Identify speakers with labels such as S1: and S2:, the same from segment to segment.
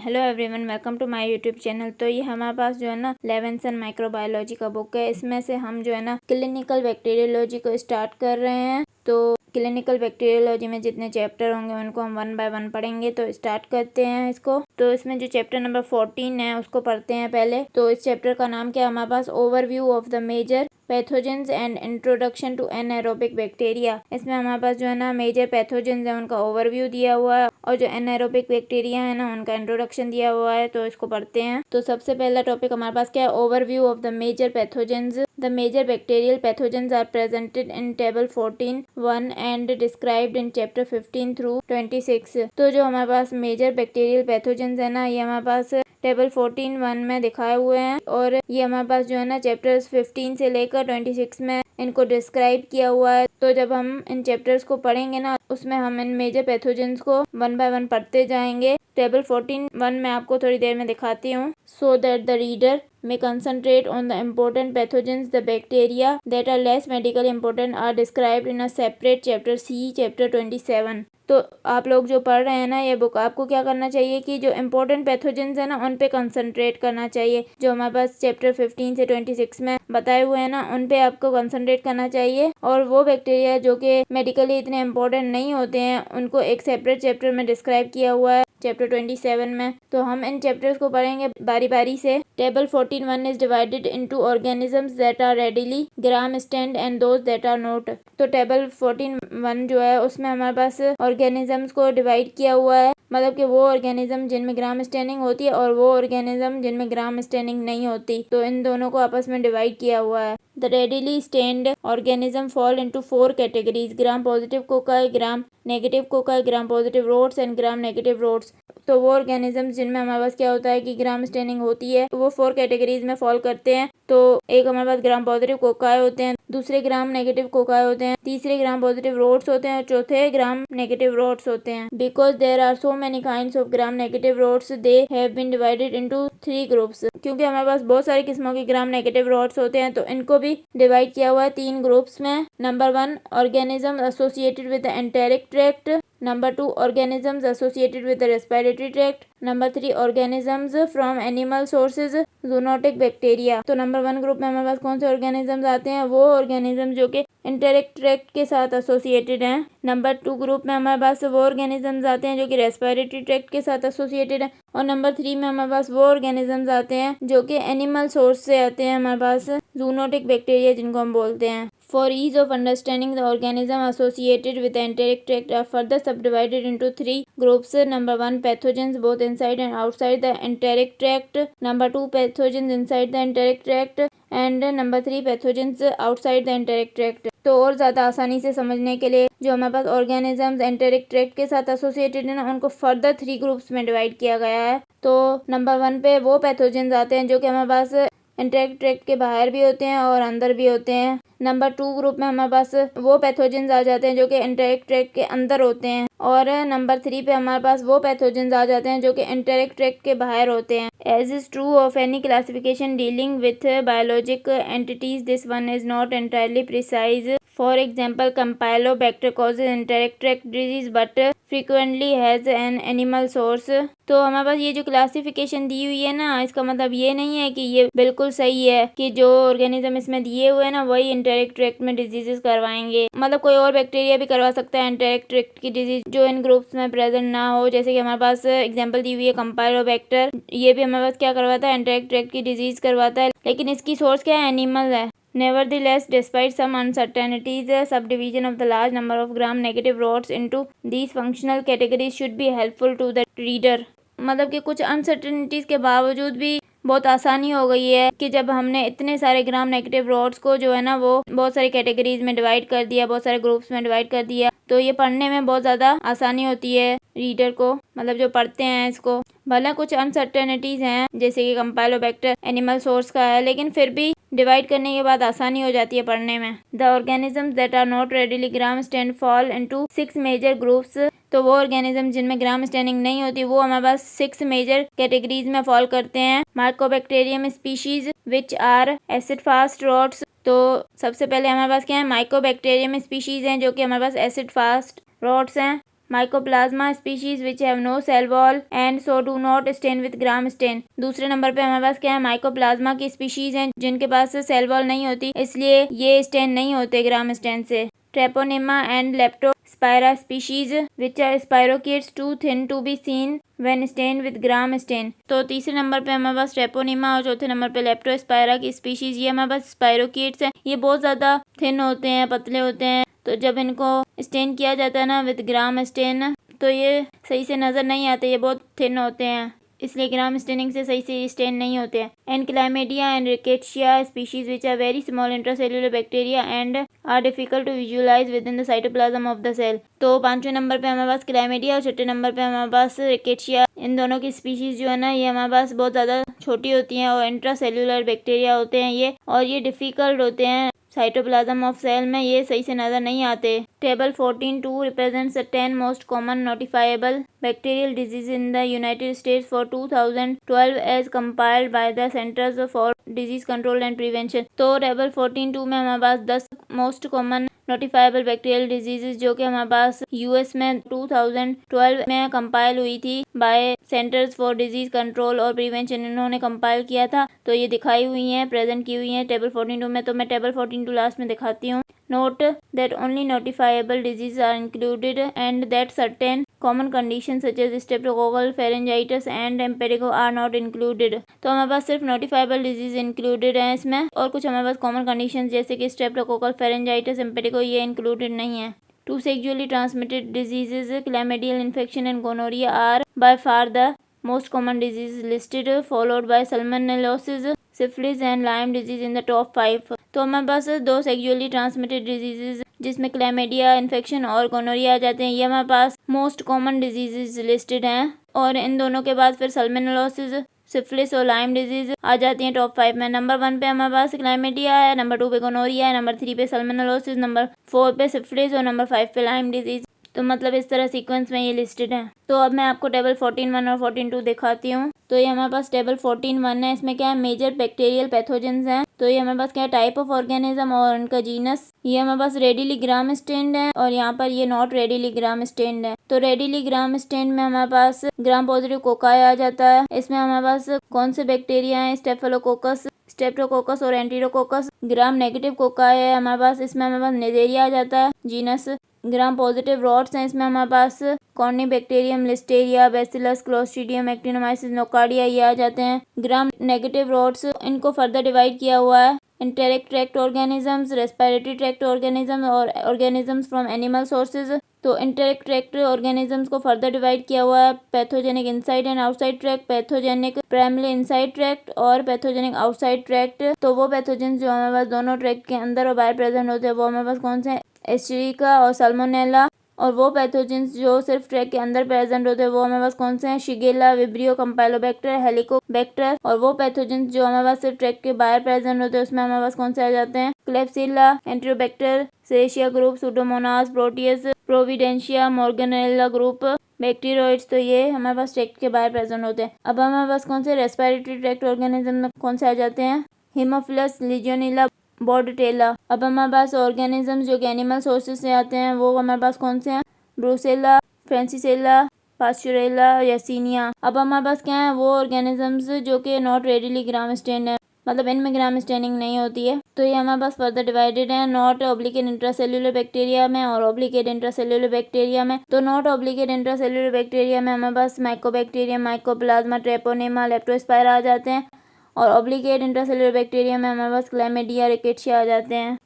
S1: Hello everyone, welcome to my YouTube channel. तो ये हमारे पास जो है ना लेवेंसन माइक्रोबायोलॉजी का बुक है। इसमें से हम जो है ना क्लिनिकल बैक्टीरियोलॉजी को स्टार्ट कर रहे हैं। तो क्लिनिकल बैक्टीरियोलॉजी में जितने चैप्टर होंगे उनको हम 1 बाय 1 पढ़ेंगे। तो स्टार्ट करते हैं इसको। तो इसमें जो चैप्टर नंबर 14 है उसको पढ़ते हैं पहले। तो इस चैप्टर का नाम क्या है हमारे पास, overview of the major pathogens and introduction to anaerobic bacteria. इसमें हमारे पास जो है ना मेजर पैथोजेंस है उनका ओवरव्यू दिया हुआ है और जो एनाएरोबिक बैक्टीरिया है ना उनका इंट्रोडक्शन दिया हुआ है। तो इसको पढ़ते हैं। तो सबसे पहला टॉपिक हमारे पास क्या है, overview of the major pathogens. The major bacterial pathogens are presented in table 14(1) and described in chapter 15 through 26। तो जो हमारे पास मेजर बैक्टीरियल पैथोजेंस है ना ये हमारे पास टेबल 14(1) में दिखाए हुए हैं और ये हमारे पास जो है ना चैप्टर्स 15 से लेकर 26 में इनको डिस्क्राइब किया हुआ है। तो जब हम इन चैप्टर्स को पढ़ेंगे ना उसमें हम इन मेजर पैथोजेंस को 1 बाय 1 पढ़ते जाएंगे। टेबल 14(1) में आपको थोड़ी देर में दिखाती हूँ। So that the reader may concentrate on the important pathogens. The bacteria that are less medically important are described in a separate chapter, see chapter 27। तो आप लोग जो पढ़ रहे हैं ना ये बुक, आपको क्या करना चाहिए कि जो इम्पोर्टेंट पैथोजेंस है ना उन पे कंसंट्रेट करना चाहिए। जो हमारे पास चैप्टर 15 से 26 में बताए हुए हैं ना उन पे आपको कंसंट्रेट करना चाहिए। और वो बैक्टीरिया जो कि मेडिकली इतने इम्पोर्टेंट नहीं होते हैं उनको एक सेपरेट चैप्टर में डिस्क्राइब किया हुआ है चैप्टर 27 में। तो हम इन चैप्टर्स को पढ़ेंगे बारी बारी से। Table 14(1) is divided into organisms that are readily gram stand and those that are not। तो टेबल 14(1) जो है उसमें हमारे पास ऑर्गेनिजम्स को डिवाइड किया हुआ है, मतलब कि वो ऑर्गेनिज्म जिनमें ग्राम स्टैंडिंग होती है और वो ऑर्गेनिज्म जिनमें ग्राम स्टैंडिंग नहीं होती। तो इन दोनों को आपस में डिवाइड किया हुआ है। The readily stained organism fall into 4 categories, gram positive cocci, gram negative cocci, gram positive rods and gram negative rods. तो वो ऑर्गेनिज्म जिनमें हमारे पास क्या होता है कि ग्राम स्टैंडिंग होती है वो 4 कैटेगरीज में फॉल करते हैं। तो एक हमारे पास ग्राम पॉजिटिव कोकाई होते हैं, दूसरे ग्राम नेगेटिव कोकाई होते हैं, तीसरे ग्राम पॉजिटिव रोड्स होते हैं और चौथे ग्राम नेगेटिव रोड्स होते हैं। Because there are so many kinds of gram negative rods they have been divided into 3 groups. क्योंकि हमारे पास बहुत सारी किस्मों के ग्राम नेगेटिव रोड्स होते हैं तो इनको भी डिवाइड किया हुआ है 3 ग्रुप्स में। Number 1 organism associated with the enteric tract, number 2 organisms associated with the respiratory tract, number 3 organisms from animal sources, zoonotic bacteria। तो नंबर 1 ग्रुप में हमारे पास कौन से ऑर्गेनिजम्स आते हैं, वो ऑर्गेनिज्म जो कि एंटेरिक ट्रैक्ट के साथ एसोसिएटेड हैं। नंबर 2 ग्रुप में हमारे पास वो ऑर्गेनिजम्स आते हैं जो कि रेस्पिरेटरी ट्रैक्ट के साथ एसोसिएटेड है। और नंबर 3 में हमारे पास वो ऑर्गेनिजम्स आते हैं जो कि एनिमल सोर्स से आते हैं हमारे पास, जूनोटिक बैक्टीरिया जिनको हम बोलते हैं। For ease of understanding, the organism associated with the enteric tract are further subdivided into 3 groups. Number 1 pathogens both inside and outside the enteric tract, number 2 pathogens inside the enteric tract and number 3 pathogens outside the enteric tract। तो और ज़्यादा आसानी से समझने के लिए जो हमारे पास ऑर्गेनिजम्स एंटेरिक ट्रैक्ट के साथ एसोसिएटेड है ना उनको फर्दर 3 ग्रुप्स में डिवाइड किया गया है। तो नंबर 1 पे वो पैथोजेंस आते हैं जो कि हमारे पास एंटेरिक ट्रैक्ट के बाहर भी होते हैं और अंदर भी होते हैं। नंबर 2 ग्रुप में हमारे पास वो पैथोजेंस आ जाते हैं जो कि एंटेरिक ट्रैक्ट के अंदर होते हैं। और नंबर 3 पे हमारे पास वो पैथोजेंस आ जाते हैं जो कि एंटेरिक ट्रैक्ट के बाहर होते हैं। As is true of any classification dealing with biologic entities, this one is not entirely precise. For example Campylobacter causes enteric tract disease but frequently has an animal source. तो हमारे पास ये जो classification दी हुई है ना इसका मतलब ये नहीं है कि ये बिल्कुल सही है कि जो ऑर्गेनिज्म इसमें दिए हुए हैं ना वही एंटेरिक ट्रैक्ट में डिजीजेस करवाएंगे। मतलब कोई और बैक्टीरिया भी करवा सकता है एंटेरिक ट्रैक्ट की डिजीज जो इन ग्रुप्स में प्रेजेंट ना हो। जैसे कि हमारे पास एग्जांपल दी हुई है कंपाइलोबैक्टर, ये भी हमारे पास क्या करवाता है, एंटेरिक ट्रैक्ट की डिजीज करवाता है, लेकिन इसकी सोर्स क्या है, एनिमल है। Nevertheless, despite some uncertainties, subdivision of the large number of gram-negative rods into these functional categories should be helpful to the reader। मतलब कि कुछ अनसर्टेनिटीज के बावजूद भी बहुत आसानी हो गई है कि जब हमने इतने सारे ग्राम नेगेटिव रोड्स को जो है ना वो बहुत सारी कैटेगरीज में डिवाइड कर दिया, बहुत सारे ग्रुप्स में डिवाइड कर दिया, तो ये पढ़ने में बहुत ज़्यादा आसानी होती है रीडर को, मतलब जो पढ़ते हैं इसको। भले कुछ अनसर्टेनिटीज हैं जैसे कि कंपाइलोबैक्टर एनिमल सोर्स का है, लेकिन फिर भी डिवाइड करने के बाद आसानी हो जाती है पढ़ने में। The organisms that are not readily gram stained fall into 6 major groups. तो वो ऑर्गेनिज्म जिनमें ग्राम स्टैंडिंग नहीं होती वो हमारे पास 6 मेजर कैटेगरीज में फॉल करते हैं। Mycobacterium species which are acid fast rods. तो सबसे पहले हमारे पास क्या है, माइकोबैक्टीरियम स्पीशीज हैं जो कि हमारे पास एसिड फास्ट रॉड्स हैं। Mycoplasma species which have no cell wall and so do not stain with gram stain. दूसरे नंबर पे हमारे पास क्या है, माइकोप्लाज्मा की स्पीशीज हैं जिनके पास सेल वॉल नहीं होती, इसलिए ये स्टेन नहीं होते ग्राम स्टेन से। Treponema and Leptospira species which are spirochetes too thin to be seen when stain with gram stain. तो तीसरे नंबर पे हमारे पास ट्रेपोनेमा और चौथे नंबर पे लेप्टोस्पाइरा की स्पीशीज, ये हमारे पास स्पाइरोकीट्स हैं। ये बहुत ज़्यादा थिन होते हैं, पतले होते हैं, तो जब इनको स्टेन किया जाता है ना विद ग्राम स्टेन, तो ये सही से नज़र नहीं आते, ये बहुत थिन होते हैं, इसलिए ग्राम स्टेनिंग से सही से स्टेन नहीं होते हैं। And chlamydia and rickettsia species which are very small intracellular bacteria and are difficult to visualize within the cytoplasm of the cell. तो पांचवें नंबर पे हमारे पास क्लाइमेडिया और छठे नंबर पे हमारे पास रिकेट्शिया। इन दोनों की स्पीशीज जो है ना, ये हमारे पास बहुत ज़्यादा छोटी होती हैं और इंट्रासेल्युलर बैक्टीरिया होते हैं ये, और ये डिफिकल्ट होते हैं साइटोप्लाज्म ऑफ सेल में, ये सही से नजर नहीं आते। Table 14.2 represents 10 most common notifiable bacterial disease in the United States for 2012 as compiled by the Centers for Disease Control and Prevention. तो टेबल 14.2 में हमारे पास 10 most common notifiable bacterial diseases जो कि हमारे पास यूएस में 2012 में कंपाइल हुई थी by Centers for Disease Control और प्रिवेंशन, इन्होंने कंपाइल किया था, तो ये दिखाई हुई हैं, प्रेजेंट की हुई हैं टेबल 14.2 में। तो मैं टेबल 14.2 लास्ट में दिखाती हूँ। Note that only notifiable diseases are included and that certain common conditions such as streptococcal pharyngitis and impetigo are not included। तो हमारे पास सिर्फ notifiable disease included हैं इसमें, और कुछ हमारे पास common conditions जैसे कि streptococcal pharyngitis impetigo ये included नहीं है। Two sexually transmitted diseases, chlamydial infection and gonorrhea are by far the most common diseases listed, followed by salmonellosis, syphilis and Lyme disease in the top 5। तो हमारे पास 2 sexually transmitted diseases जिसमें chlamydia infection और gonorrhoea आ जाते हैं, ये हमारे पास most common diseases listed हैं, और इन दोनों के बाद फिर सल्मोनेलोसिस, सिफिलिस और लाइम डिजीज आ जाती हैं टॉप 5 में। नंबर 1 पे हमारे पास क्लैमिडिया है, नंबर 2 पे गोनोरिया है, नंबर 3 पे सल्मोनेलोसिस, नंबर 4 पे सिफिलिस और नंबर 5 पे लाइम डिजीज। तो मतलब इस तरह सीक्वेंस में ये लिस्टेड है। तो अब मैं आपको टेबल 14.1 और 14.2 दिखाती हूँ। तो ये हमारे पास टेबल 14.1 है, इसमें क्या है, मेजर बैक्टीरियल पैथोजेंस हैं। तो ये हमारे पास क्या है, टाइप ऑफ ऑर्गेनिज्म और उनका जीनस। ये हमारे पास रेडिली ग्राम स्टेन्ड है, और यहाँ पर ये नॉट रेडिली ग्राम स्टेन्ड है। तो रेडिली ग्राम स्टेन्ड में हमारे पास ग्राम पॉजिटिव कोकाई आ जाता है। इसमें हमारे पास कौन से बैक्टीरिया हैं, स्टेफिलोकोकस, स्ट्रेप्टोकोकस और एंटीरोकोकस। ग्राम नेगेटिव कोकाई है हमारे पास, इसमें हमारे पास नेजेरिया आ जाता है जीनस। ग्राम पॉजिटिव रॉड्स हैं, इसमें हमारे पास corynebacterium, listeria, bacillus, clostridium, actinomyces, nocardia ये आ जाते हैं। ग्राम नेगेटिव रॉड्स, इनको फर्दर डिवाइड किया हुआ है enteric tract organisms, respiratory tract organism और ऑर्गेनिजम्स फ्रॉम एनिमल सोर्सेज। तो इंटेरेक्ट ट्रैक्ट ऑर्गेनिजम्स को फर्दर डिवाइड किया हुआ है pathogenic inside and outside tract, pathogenic primary inside tract और पैथोजेनिक आउटसाइड ट्रैक्ट। तो वो पैथोजेंस जो हमारे पास दोनों ट्रैक्ट के अंदर और बाहर प्रेजेंट होते हैं वो हमारे पास कौन से हैं, एस्चेरिका और साल्मोनेला। और वो पैथोजेंस जो सिर्फ ट्रैक के अंदर प्रेजेंट होते हैं वो हमारे पास कौन से हैं, शिगेला, विब्रियो, कंपाइलोबैक्टर, हेलिकोबैक्टर। और वो पैथोजेंस जो हमारे पास सिर्फ ट्रैक के बाहर प्रेजेंट होते हैं उसमें हमारे पास कौन से आ जाते हैं, klebsiella, enterobacter, serratia group, pseudomonas, proteus, providencia, morganella group, bacteroides. तो ये हमारे पास ट्रैक्ट के बाहर प्रेजेंट होते हैं। अब हमारे पास कौन से रेस्पिरेटरी ट्रैक्ट ऑर्गेनिज्म में कौन से आ जाते हैं, हीमोफिलस, लीजियोनेला, बॉर्डटेला। अब हमारे पास ऑर्गेनिज्म जो कि एनिमल सोर्सेज से आते हैं वो हमारे पास कौन से हैं, ब्रूसेला, फ्रेंसिसेला, पास्चुरेला, यसीनिया। अब हमारे पास क्या है, वो ऑर्गेनिजम्स जो कि नॉट रेडिली ग्राम स्टेन है, मतलब इनमें ग्राम स्टेनिंग नहीं होती है। तो ये हमारे पास फर्दर डिवाइडेड है नॉट ऑब्लिकेट इंट्रासेल्युलर बैक्टीरिया में और ऑब्लिकेट इंट्रासेल्युलर बैक्टीरिया में। तो नॉट ऑब्लिकेट इंट्रासेल्युलर बैक्टीरिया में हमारे पास माइकोबैक्टीरियम, माइकोप्लाज्मा, ट्रेपोनेमा, लेप्टोस्पाइरा आ जाते हैं, और ऑब्लिकेट इंट्रासेल्युलर बैक्टीरिया में हमारे पास क्लैमिडिया, रिकेट्शिया आ जाते हैं।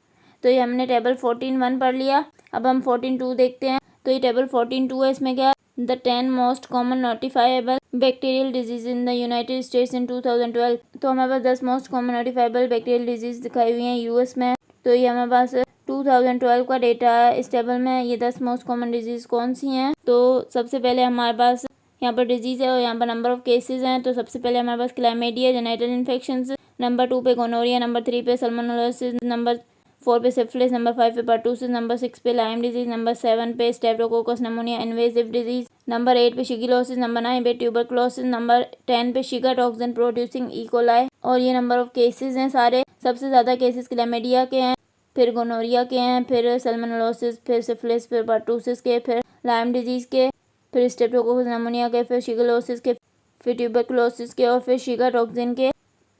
S1: तो ये हमने टेबल 14.1 पढ़ लिया। अब हम 14.2 देखते हैं। तो ये टेबल 14.2 है, इसमें क्या, the 10 most common notifiable bacterial disease in the United states in 2012। तो हमारे पास 10 most common notifiable bacterial disease दिखाई हुई हैं यूएस में। तो ये हमारे पास 2012 का डेटा है। इस टेबल में ये 10 मोस्ट कॉमन डिजीज कौन सी हैं। तो सबसे पहले हमारे पास यहाँ पर डिजीज है और यहाँ पर नंबर ऑफ केसेस हैं। तो सबसे पहले हमारे पास क्लैमिडिया, जेनिटल इन्फेक्शंस, नंबर 2 पे गोनोरिया, नंबर 3 पे सल्मोनेलोसिस, नंबर 4 पे सिफिलिस, नंबर 5 पे पर्टूसिस, नंबर 6 पे लाइम डिजीज, नंबर 7 पे Streptococcus pneumonia invasive disease, number 8 पे शिगिलोसिस, नंबर 9 पे ट्यूबरक्लोसिस, नंबर 10 पे शिगा टॉक्सिन प्रोड्यूसिंग इकोलाई। और ये नंबर ऑफ केसेस हैं सारे। सबसे ज़्यादा केसेस क्लैमिडिया के हैं, फिर गोनोरिया के हैं, फिर सल्मोनेलोसिस, फिर सिफिलिस, फिर पर्टूसिस के, फिर लाइम डिजीज़ के, फिर स्ट्रेप्टोकोकस निमोनिया के, फिर शिगेलोसिस के, फिर ट्यूबरकुलोसिस के और फिर शिगा टॉक्सिन के।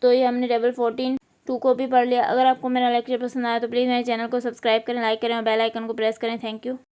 S1: तो ये हमने टेबल 14(2) को भी पढ़ लिया। अगर आपको मेरा लेक्चर पसंद आया तो प्लीज़ मेरे चैनल को सब्सक्राइब करें, लाइक करें और बेल आइकन को प्रेस करें। Thank you.